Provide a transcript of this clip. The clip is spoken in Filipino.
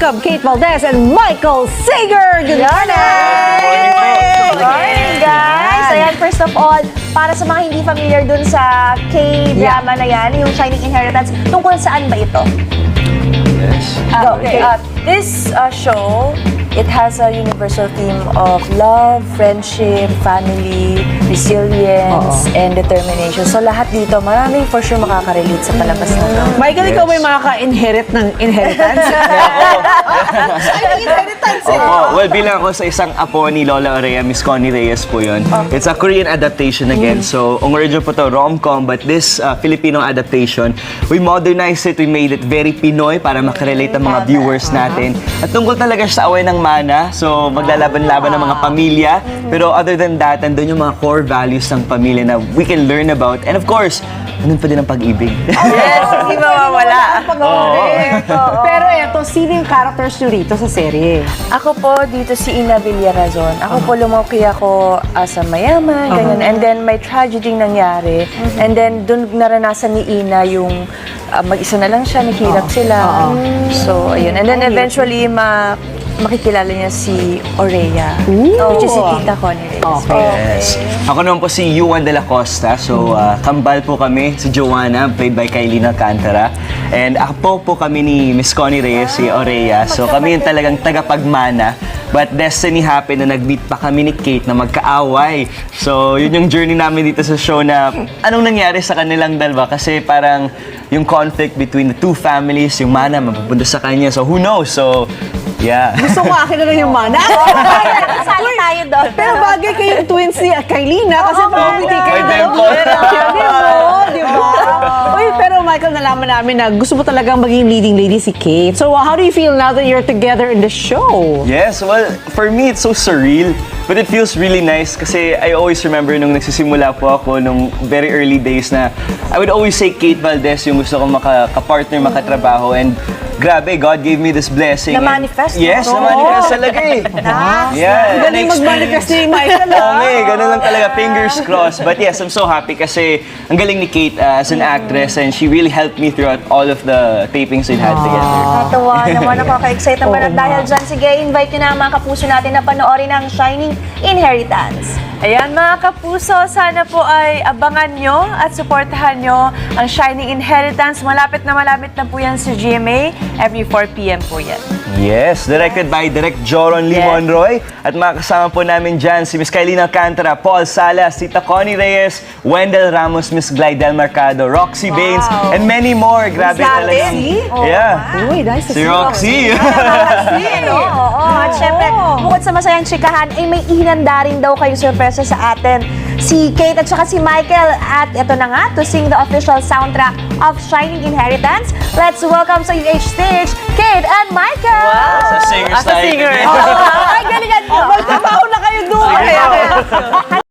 welcome Kate Valdez and Michael Sager! Good morning! Good morning, guys! Ayan, first of all, para sa mga hindi familiar dun sa K-drama na yan, yung Shining Inheritance, tungkol saan ba ito? Yes. Okay. This show, it has a universal theme of love, friendship, family, resilience, and determination. So lahat dito, maraming for sure makaka-relate sa palabas na to. Michael, ikaw ba yung makaka-inherit ng inheritance? Opo. Well, bilang ako sa isang apo ni Lola Orea, Miss Connie Reyes po yun. It's a Korean adaptation again. So, ang original po to, rom-com, but this Filipino adaptation, we modernized it, we made it very Pinoy para makarelate ang mga viewers natin. At tungkol talaga siya sa away ng mana. So, maglalaban-laban ng mga pamilya. Pero other than that, nandun yung mga core values ng pamilya na we can learn about. And of course, nandun pa din ang pag-ibig. Yes, hindi mawawala. Pero eto, sino yung characters nyo rito sa serye? Ako po dito si Ina Villarazon. Ako po lumaki ako as a mayaman, ganyan. And then may tragedy nangyari. And then dun naranasan ni Ina yung mag-isa na lang siya, naghirap sila. So, ayun. And then eventually makikilala niya si Orea, which is si Tita Connie Reyes. Yes. Ako naman po si Yuan de la Costa. So, kambal po kami, si Joanna, played by Kailin Alcantara. And ako po kami ni Miss Connie Reyes, si Orea. So, kami yung talagang tagapagmana. But destiny happened na nag-meet pa kami ni Kate na magkaaway. So, yun yung journey namin dito sa show na anong nangyari sa kanilang dalawa. Kasi parang yung conflict between the two families, yung mana mapupunta sa kanya. So, who knows? So, yeah. Gusto ko akin na lang yung mana. Kasali tayo doon. Pero bagay kayong twins ni Kailina kasi pumiti kayo Pwede dalawa. po. Di ba? Uy, pero Michael, nalaman namin na gusto mo talagang maging leading lady si Kate. So, how do you feel now that you're together in the show? Yes, well, for me, it's so surreal. But it feels really nice kasi I always remember nung nagsisimula po ako nung very early days na I would always say Kate Valdez yung gusto kong makapartner, makatrabaho. And grabe, God gave me this blessing. Na-manifest, Yes, no? na-manifest talaga eh. Yeah. Galing mag-manifest ni Michael, Okay, ganun lang talaga. Fingers crossed. But yes, I'm so happy kasi ang galing ni Kate as an actress and she really helped me throughout all of the tapings we had together. Natawa naman, nakaka-excite naman. At dahil dyan, sige, invite nyo na ang mga kapuso natin na panoorin ang Shining Inheritance. Ayan mga kapuso, sana po ay abangan nyo at suportahan nyo ang Shining Inheritance. Malapit na po yan sa GMA. Every 4 p.m. po yan. Yes, directed by Direk Joron Limon Roy. At makakasama po namin dyan si Miss Kailin Alcantara, Paul Salas, Tita Connie Reyes, Wendell Ramos, Miss Glidel Mercado, Roxy Baines, and many more. Grabe talaga. Yeah. Uy, nice to Si see Roxy. Oo. At syempre, bukod sa masayang chikahan, ay may ihinanda rin daw kayong sorpresa sa atin. Si Kate at saka si Michael. At ito na nga, to sing the official soundtrack of Shining Inheritance, let's welcome sa UH stage, Kate and Michael! Sa singers tayo. singer. Ay, galingan mo! Magtrabaho na kayo doon. Sige.